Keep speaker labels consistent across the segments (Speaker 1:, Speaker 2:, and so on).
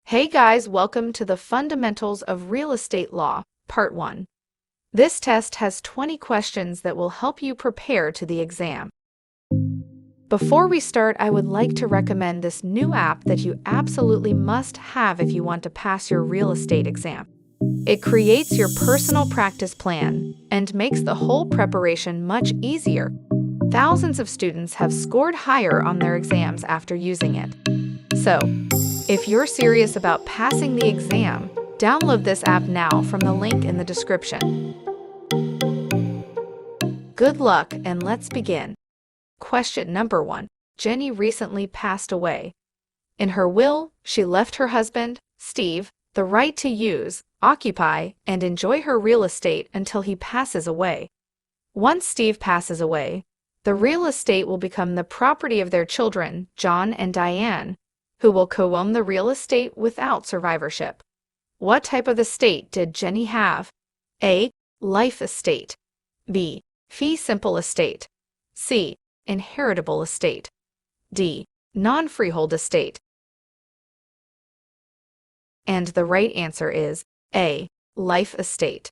Speaker 1: Hey guys, welcome to the Fundamentals of Real Estate Law, Part 1. This test has 20 questions that will help you prepare to the exam. Before we start, I would like to recommend this new app that you absolutely must have if you want to pass your real estate exam. It creates your personal practice plan and makes the whole preparation much easier. Thousands of students have scored higher on their exams after using it. So, if you're serious about passing the exam, download this app now from the link in the description. Good luck, and let's begin. Question number 1. Jenny recently passed away. In her will, she left her husband, Steve, the right to use, occupy, and enjoy her real estate until he passes away. Once Steve passes away, the real estate will become the property of their children, John and Diane, who will co-own the real estate without survivorship. What type of estate did Jenny have? A. Life estate. B. Fee simple estate. C. Inheritable estate. D. Non-freehold estate. And the right answer is A. Life estate.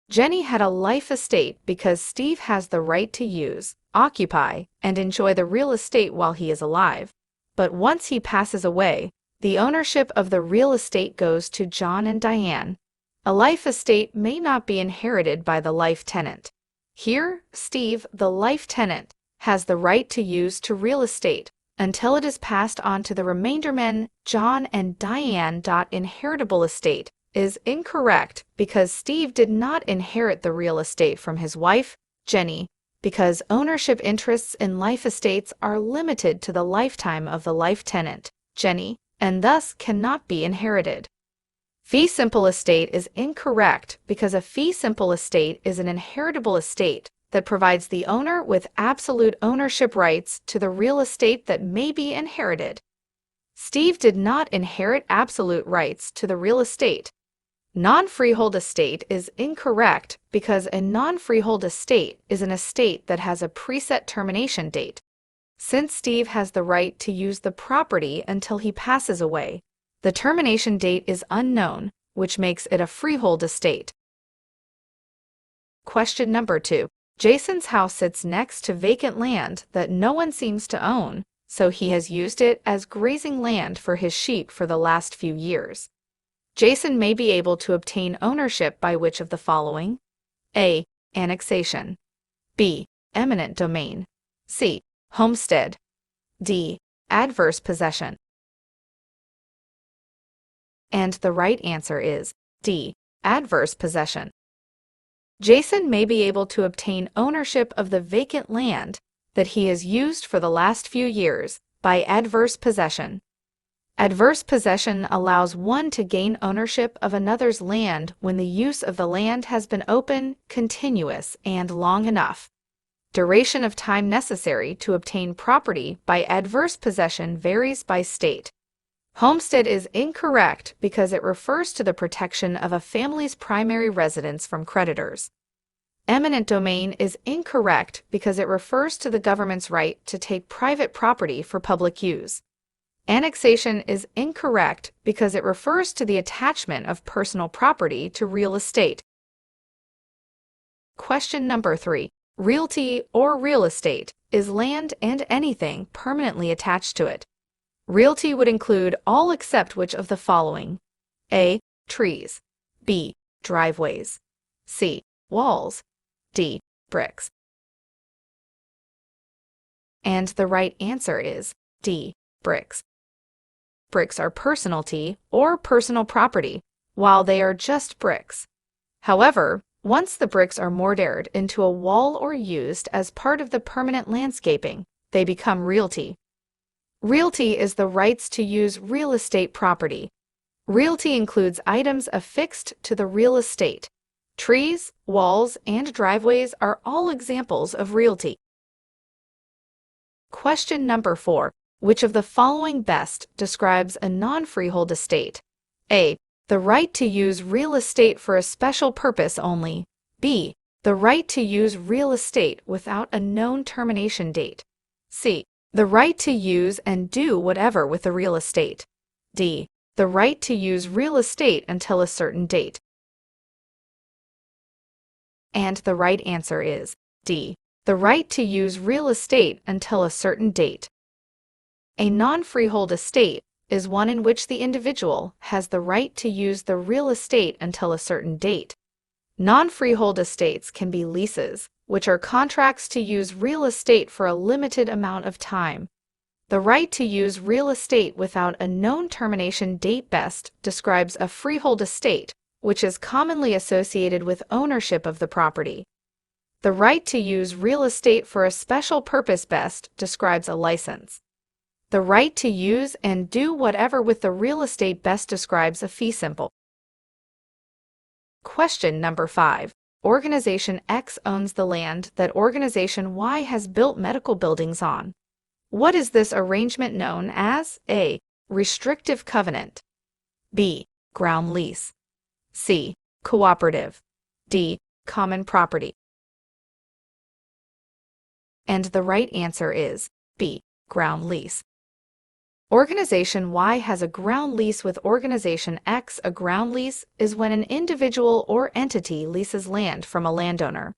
Speaker 1: Jenny had a life estate because Steve has the right to use, occupy, and enjoy the real estate while he is alive. But once he passes away, the ownership of the real estate goes to John and Diane. A life estate may not be inherited by the life tenant. Here, Steve, the life tenant, has the right to use to real estate until it is passed on to the remainder men, John and Diane. Inheritable estate is incorrect because Steve did not inherit the real estate from his wife, Jenny, because ownership interests in life estates are limited to the lifetime of the life tenant, Jenny, and thus cannot be inherited. Fee simple estate is incorrect because a fee simple estate is an inheritable estate that provides the owner with absolute ownership rights to the real estate that may be inherited. Steve did not inherit absolute rights to the real estate. Non-freehold estate is incorrect because a non-freehold estate is an estate that has a preset termination date. Since Steve has the right to use the property until he passes away, the termination date is unknown, which makes it a freehold estate. Question number 2. Jason's house sits next to vacant land that no one seems to own, so he has used it as grazing land for his sheep for the last few years. Jason may be able to obtain ownership by which of the following? A. Annexation. B. Eminent domain. C. Homestead. D. Adverse possession. And the right answer is D. Adverse possession. Jason may be able to obtain ownership of the vacant land that he has used for the last few years by adverse possession. Adverse possession allows one to gain ownership of another's land when the use of the land has been open, continuous, and long enough. Duration of time necessary to obtain property by adverse possession varies by state. Homestead is incorrect because it refers to the protection of a family's primary residence from creditors. Eminent domain is incorrect because it refers to the government's right to take private property for public use. Annexation is incorrect because it refers to the attachment of personal property to real estate. Question number 3. Realty or real estate is land and anything permanently attached to it. Realty would include all except which of the following? A. Trees. B. Driveways. C. Walls. D. Bricks. And the right answer is D. Bricks. Bricks are personalty or personal property, while they are just bricks. However, once the bricks are mortared into a wall or used as part of the permanent landscaping, they become realty. Realty is the rights to use real estate property. Realty includes items affixed to the real estate. Trees, walls, and driveways are all examples of realty. Question number 4. Which of the following best describes a non-freehold estate? A. The right to use real estate for a special purpose only. B. The right to use real estate without a known termination date. C. The right to use and do whatever with the real estate. D. the right to use real estate until a certain date. And the right answer is D, the right to use real estate until a certain date. A non-freehold estate is one in which the individual has the right to use the real estate until a certain date. Non-freehold estates can be leases, which are contracts to use real estate for a limited amount of time. The right to use real estate without a known termination date best describes a freehold estate, which is commonly associated with ownership of the property. The right to use real estate for a special purpose best describes a license. The right to use and do whatever with the real estate best describes a fee simple. Question number 5. Organization X owns the land that Organization Y has built medical buildings on. What is this arrangement known as? A. Restrictive covenant. B. Ground lease. C. Cooperative. D. Common property. And the right answer is B. Ground lease. Organization Y has a ground lease with Organization X. A ground lease is when an individual or entity leases land from a landowner.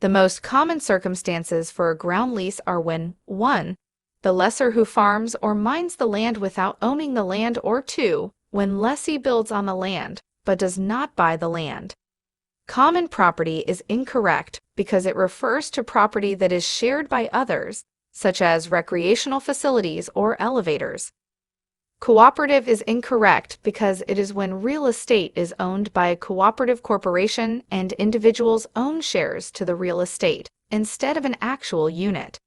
Speaker 1: The most common circumstances for a ground lease are when 1. The lessor who farms or mines the land without owning the land, or 2. When lessee builds on the land but does not buy the land. Common property is incorrect because it refers to property that is shared by others, such as recreational facilities or elevators. Cooperative is incorrect because it is when real estate is owned by a cooperative corporation and individuals own shares to the real estate instead of an actual unit.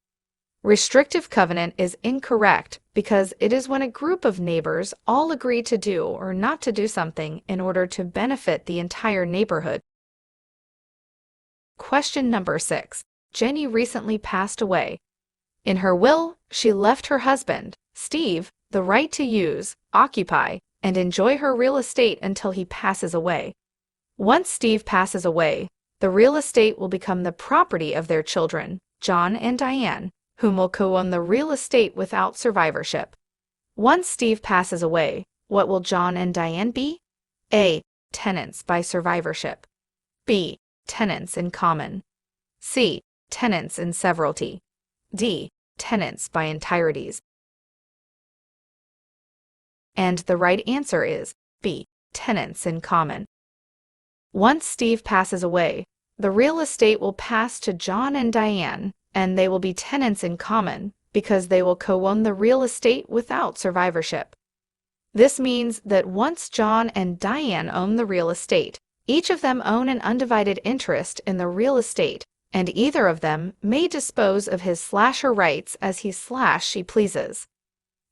Speaker 1: Restrictive covenant is incorrect because it is when a group of neighbors all agree to do or not to do something in order to benefit the entire neighborhood. Question number 6. Jenny recently passed away. In her will, she left her husband, Steve, the right to use, occupy, and enjoy her real estate until he passes away. Once Steve passes away, the real estate will become the property of their children, John and Diane, whom will co-own the real estate without survivorship. Once Steve passes away, what will John and Diane be? A. Tenants by survivorship. B. Tenants in common. C. Tenants in severalty. D. Tenants by entireties. And the right answer is B. Tenants in common. Once Steve passes away, the real estate will pass to John and Diane, and they will be tenants in common because they will co-own the real estate without survivorship. This means that once John and Diane own the real estate, each of them own an undivided interest in the real estate, and either of them may dispose of his/her rights as he/she pleases.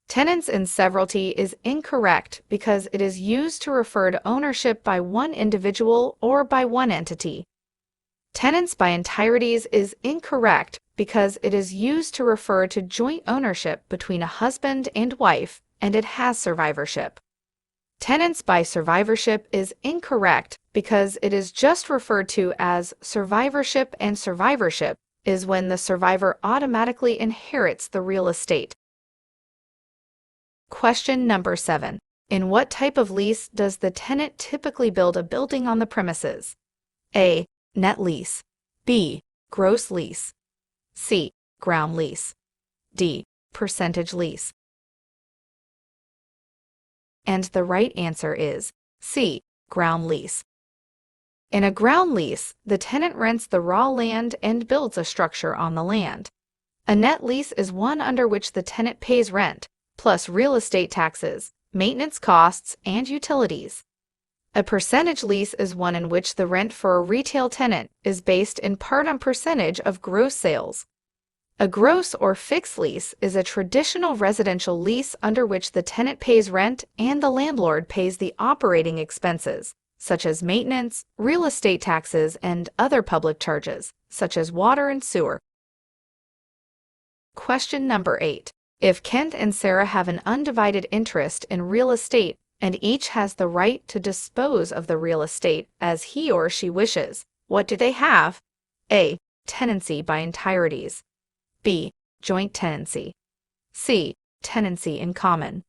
Speaker 1: Tenants in severalty is incorrect because it is used to refer to ownership by one individual or by one entity. Tenants by entireties is incorrect because it is used to refer to joint ownership between a husband and wife, and it has survivorship. Tenants by survivorship is incorrect because it is just referred to as survivorship, and survivorship is when the survivor automatically inherits the real estate. Question number 7. In what type of lease does the tenant typically build a building on the premises? A. Net lease. B. Gross lease. C. Ground lease. D. Percentage lease. And the right answer is C. Ground lease. In a ground lease, the tenant rents the raw land and builds a structure on the land. A net lease is one under which the tenant pays rent, plus real estate taxes, maintenance costs, and utilities. A percentage lease is one in which the rent for a retail tenant is based in part on percentage of gross sales. A gross or fixed lease is a traditional residential lease under which the tenant pays rent and the landlord pays the operating expenses, such as maintenance, real estate taxes, and other public charges, such as water and sewer. Question number 8. If Kent and Sarah have an undivided interest in real estate and each has the right to dispose of the real estate as he or she wishes, what do they have? A. Tenancy by entireties. B. Joint tenancy. C. Tenancy in common.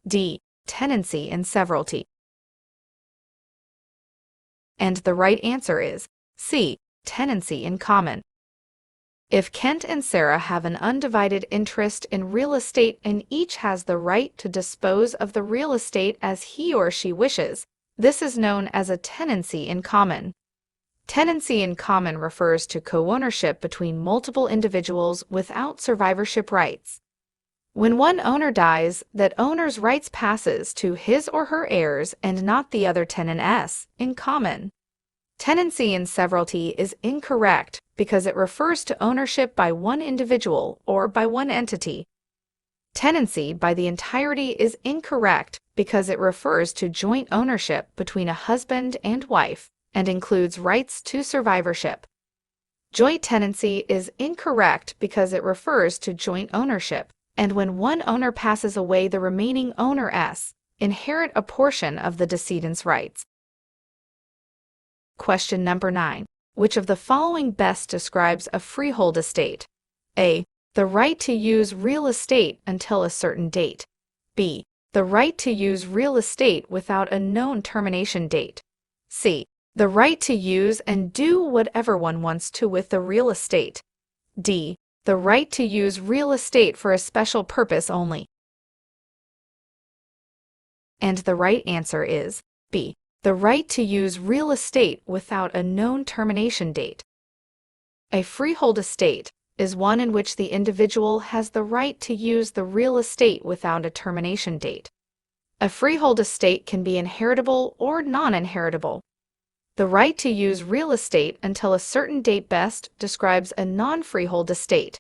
Speaker 1: D. tenancy in severalty. And the right answer is C, tenancy in common. If Kent and Sarah have an undivided interest in real estate and each has the right to dispose of the real estate as he or she wishes, this is known as a tenancy in common. Tenancy in common refers to co-ownership between multiple individuals without survivorship rights. When one owner dies, that owner's rights passes to his or her heirs and not the other tenants in common. Tenancy in severalty is incorrect because it refers to ownership by one individual or by one entity. Tenancy by the entirety is incorrect because it refers to joint ownership between a husband and wife and includes rights to survivorship. Joint tenancy is incorrect because it refers to joint ownership, and when one owner passes away, the remaining owners inherit a portion of the decedent's rights. Question number 9. Which of the following best describes a freehold estate? A. The right to use real estate until a certain date. B. The right to use real estate without a known termination date. C. The right to use and do whatever one wants to with the real estate. D. The right to use real estate for a special purpose only. And the right answer is B. The right to use real estate without a known termination date. A freehold estate is one in which the individual has the right to use the real estate without a termination date. A freehold estate can be inheritable or non-inheritable. The right to use real estate until a certain date best describes a non-freehold estate.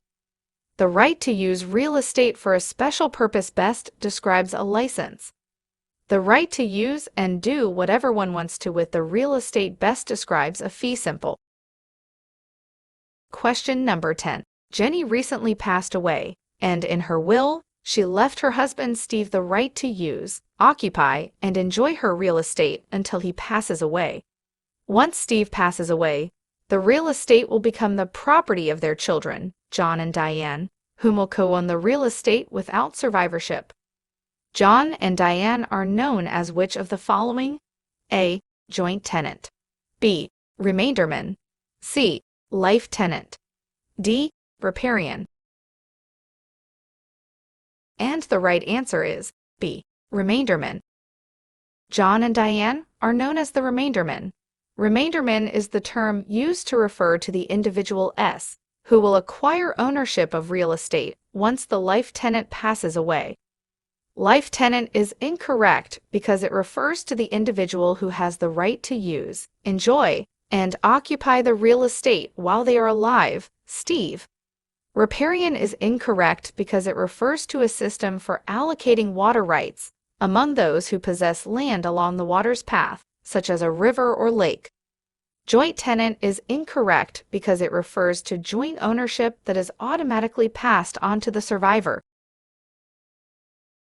Speaker 1: The right to use real estate for a special purpose best describes a license. The right to use and do whatever one wants to with the real estate best describes a fee simple. Question number 10. Jenny recently passed away, and in her will, she left her husband Steve the right to use, occupy, and enjoy her real estate until he passes away. Once Steve passes away, the real estate will become the property of their children, John and Diane, whom will co-own the real estate without survivorship. John and Diane are known as which of the following? A. Joint tenant. B. Remainderman. C. Life tenant. D. Riparian. And the right answer is B. Remainderman. John and Diane are known as the remainderman. Remainderman is the term used to refer to the individual S who will acquire ownership of real estate once the life tenant passes away. Life tenant is incorrect because it refers to the individual who has the right to use, enjoy, and occupy the real estate while they are alive, Steve. Riparian is incorrect because it refers to a system for allocating water rights among those who possess land along the water's path, such as a river or lake. Joint tenant is incorrect because it refers to joint ownership that is automatically passed on to the survivor.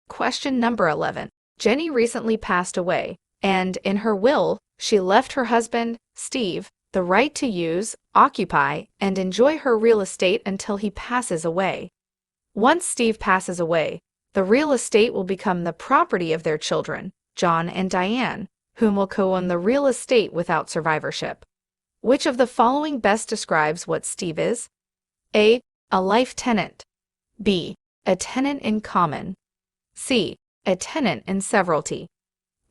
Speaker 1: Question number 11. Jenny recently passed away, and in her will, she left her husband, Steve, the right to use, occupy, and enjoy her real estate until he passes away. Once Steve passes away, the real estate will become the property of their children, John and Diane, whom will co-own the real estate without survivorship. Which of the following best describes what Steve is? A. A life tenant. B. A tenant in common. C. A tenant in severalty.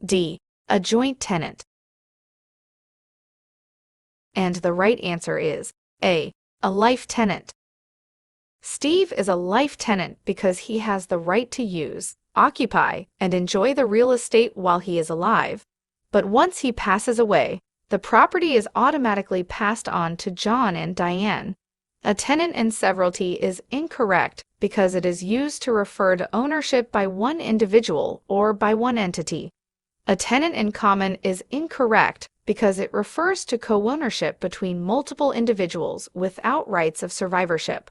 Speaker 1: D. A joint tenant. And the right answer is A. A life tenant. Steve is a life tenant because he has the right to use, occupy, and enjoy the real estate while he is alive. But once he passes away, the property is automatically passed on to John and Diane. A tenant in severalty is incorrect because it is used to refer to ownership by one individual or by one entity. A tenant in common is incorrect because it refers to co-ownership between multiple individuals without rights of survivorship.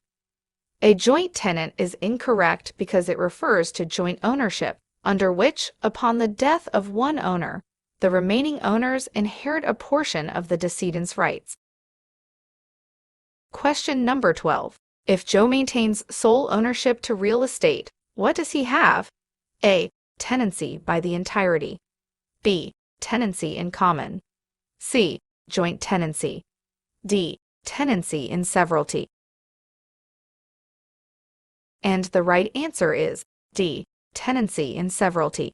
Speaker 1: A joint tenant is incorrect because it refers to joint ownership, under which, upon the death of one owner, the remaining owners inherit a portion of the decedent's rights. Question number 12. If Joe maintains sole ownership to real estate, what does he have? A. tenancy by the entirety. B. Tenancy in common. C. Joint tenancy. D. Tenancy in severalty. And the right answer is D. Tenancy in severalty.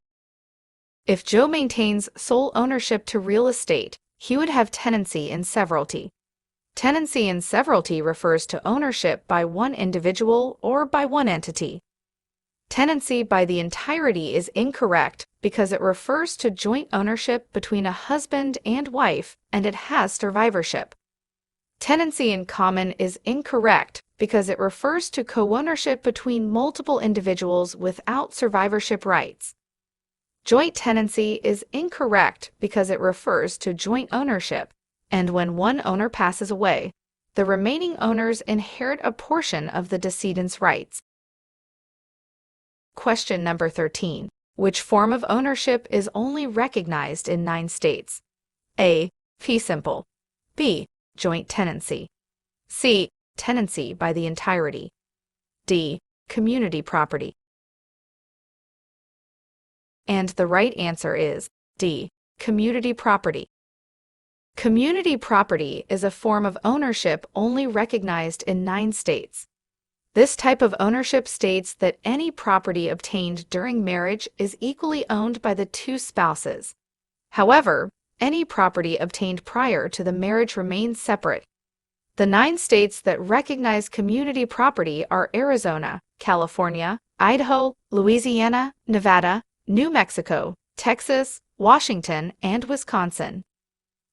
Speaker 1: If Joe maintains sole ownership to real estate, he would have tenancy in severalty. Tenancy in severalty refers to ownership by one individual or by one entity. Tenancy by the entirety is incorrect because it refers to joint ownership between a husband and wife, and it has survivorship. Tenancy in common is incorrect because it refers to co-ownership between multiple individuals without survivorship rights. Joint tenancy is incorrect because it refers to joint ownership, and when one owner passes away, the remaining owners inherit a portion of the decedent's rights. Question number 13. Which form of ownership is only recognized in 9 states? A. Fee simple. B. Joint tenancy. C. Tenancy by the entirety. D. Community property. And the right answer is D. Community property. Community property is a form of ownership only recognized in 9 states. This type of ownership states that any property obtained during marriage is equally owned by the 2 spouses. However, any property obtained prior to the marriage remains separate. The 9 states that recognize community property are Arizona, California, Idaho, Louisiana, Nevada, New Mexico, Texas, Washington, and Wisconsin.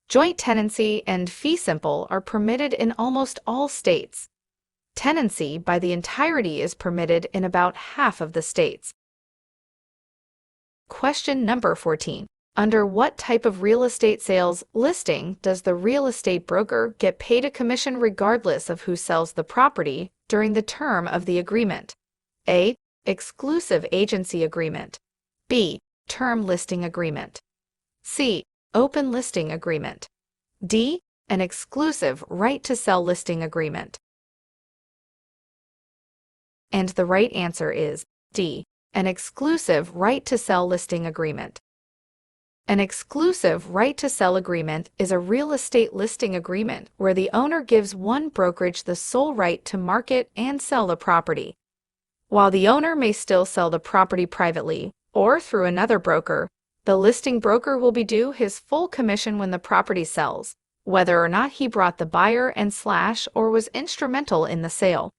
Speaker 1: Joint tenancy and fee simple are permitted in almost all states. Tenancy by the entirety is permitted in about half of the states. Question number 14. Under what type of real estate sales listing does the real estate broker get paid a commission regardless of who sells the property during the term of the agreement? A. Exclusive agency agreement. B. Term listing agreement. C. Open listing agreement. D. An exclusive right to sell listing agreement. And the right answer is D. An exclusive right to sell listing agreement. An exclusive right to sell agreement is a real estate listing agreement where the owner gives one brokerage the sole right to market and sell the property. While the owner may still sell the property privately or through another broker, the listing broker will be due his full commission when the property sells, whether or not he brought the buyer and / or was instrumental in the sale.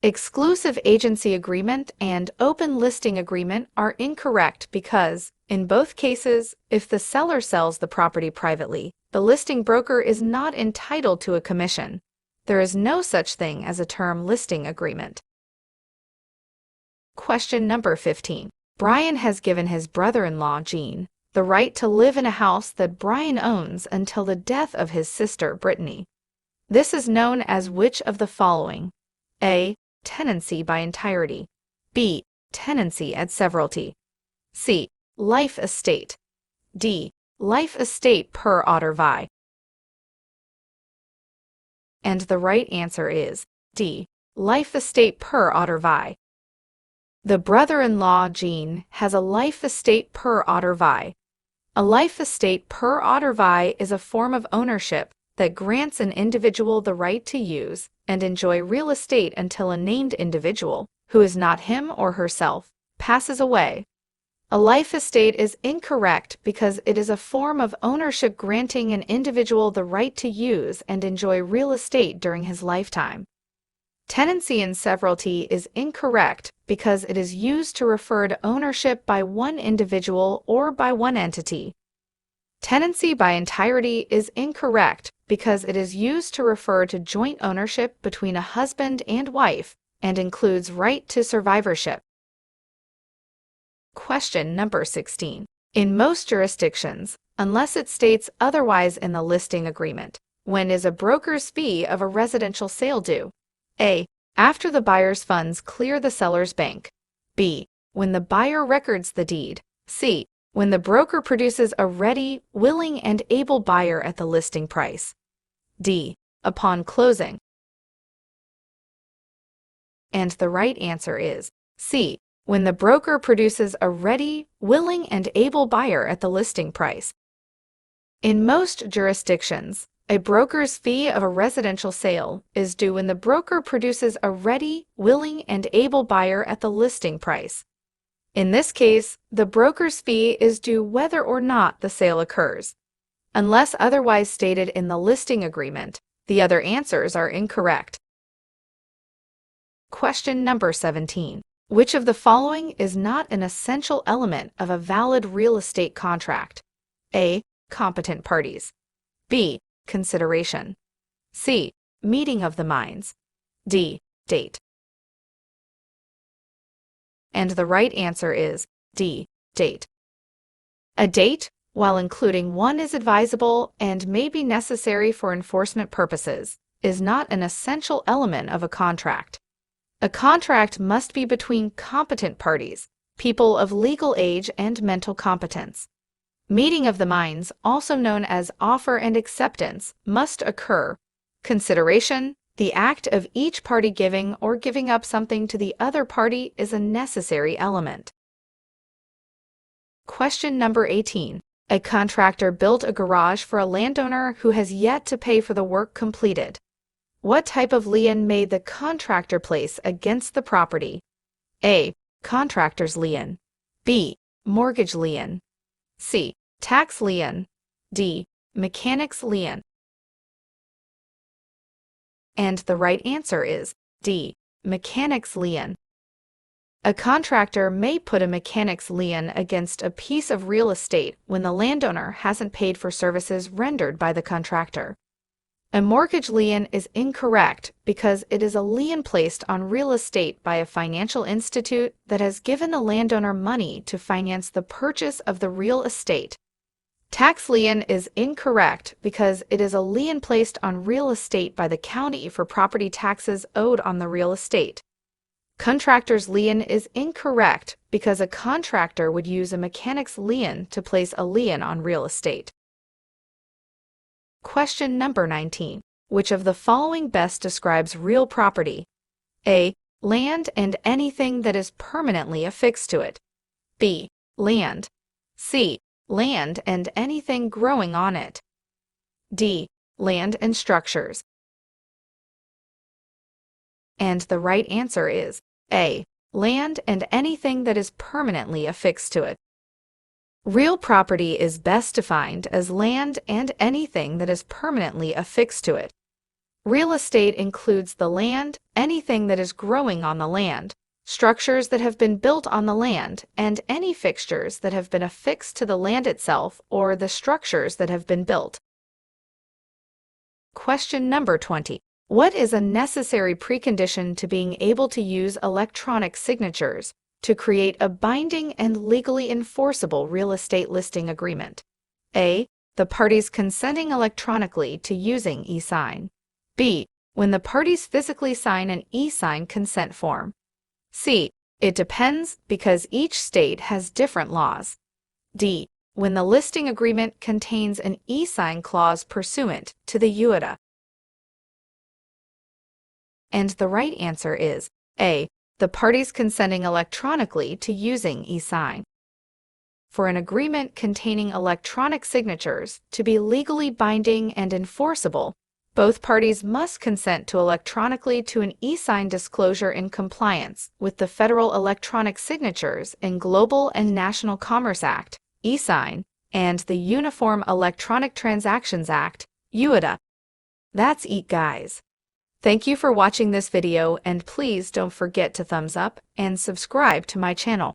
Speaker 1: Exclusive agency agreement and open listing agreement are incorrect because, in both cases, if the seller sells the property privately, the listing broker is not entitled to a commission. There is no such thing as a term listing agreement. Question number 15. Brian has given his brother-in-law, Gene, the right to live in a house that Brian owns until the death of his sister, Brittany. This is known as which of the following? A. Tenancy by entirety. B. Tenancy at severalty. C. Life estate. D. Life estate per otter vi. And the right answer is D. Life estate per otter vi. The brother-in-law, Gene, has a life estate per otter vi. A life estate per otter vi is a form of ownership that grants an individual the right to use and enjoy real estate until a named individual, who is not him or herself, passes away. A life estate is incorrect because it is a form of ownership granting an individual the right to use and enjoy real estate during his lifetime. Tenancy in severalty is incorrect because it is used to refer to ownership by one individual or by one entity. Tenancy by entirety is incorrect because it is used to refer to joint ownership between a husband and wife and includes right to survivorship. Question number 16. In most jurisdictions, unless it states otherwise in the listing agreement, when is a broker's fee of a residential sale due? A. After the buyer's funds clear the seller's bank. B. When the buyer records the deed. C. When the broker produces a ready, willing, and able buyer at the listing price. D. Upon closing. And the right answer is C. when the broker produces a ready, willing, and able buyer at the listing price. In most jurisdictions, a broker's fee of a residential sale is due when the broker produces a ready, willing, and able buyer at the listing price. In this case, the broker's fee is due whether or not the sale occurs. Unless otherwise stated in the listing agreement, the other answers are incorrect. Question number 17. Which of the following is not an essential element of a valid real estate contract? A. Competent parties. B. Consideration. C. Meeting of the minds. D. Date. And the right answer is D. Date. A date, while including one is advisable and may be necessary for enforcement purposes, is not an essential element of a contract. A contract must be between competent parties, people of legal age and mental competence. Meeting of the minds, also known as offer and acceptance, must occur. Consideration, the act of each party giving or giving up something to the other party, is a necessary element. Question number 18. A contractor built a garage for a landowner who has yet to pay for the work completed. What type of lien may the contractor place against the property? A. Contractor's lien. B. Mortgage lien. C. Tax lien. D. Mechanic's lien. And the right answer is D. Mechanic's lien. A contractor may put a mechanic's lien against a piece of real estate when the landowner hasn't paid for services rendered by the contractor. A mortgage lien is incorrect because it is a lien placed on real estate by a financial institute that has given the landowner money to finance the purchase of the real estate. Tax lien is incorrect because it is a lien placed on real estate by the county for property taxes owed on the real estate. Contractor's lien is incorrect because a contractor would use a mechanic's lien to place a lien on real estate. Question number 19. Which of the following best describes real property? A. Land and anything that is permanently affixed to it. B. Land. C. Land and anything growing on it. D. Land and structures. And the right answer is A. Land and anything that is permanently affixed to it. Real property is best defined as land and anything that is permanently affixed to it. Real estate includes the land, anything that is growing on the land, structures that have been built on the land, and any fixtures that have been affixed to the land itself or the structures that have been built. Question number 20. What is a necessary precondition to being able to use electronic signatures to create a binding and legally enforceable real estate listing agreement? A. The parties consenting electronically to using e-sign. B. When the parties physically sign an e-sign consent form. C. It depends because each state has different laws. D. When the listing agreement contains an e-sign clause pursuant to the UITA. And the right answer is A. The parties consenting electronically to using e-sign. For an agreement containing electronic signatures to be legally binding and enforceable, both parties must consent to electronically to an e-sign disclosure in compliance with the Federal Electronic Signatures in Global and National Commerce Act, e-sign, and the Uniform Electronic Transactions Act, UITA. That's it, guys. Thank you for watching this video, and please don't forget to thumbs up and subscribe to my channel.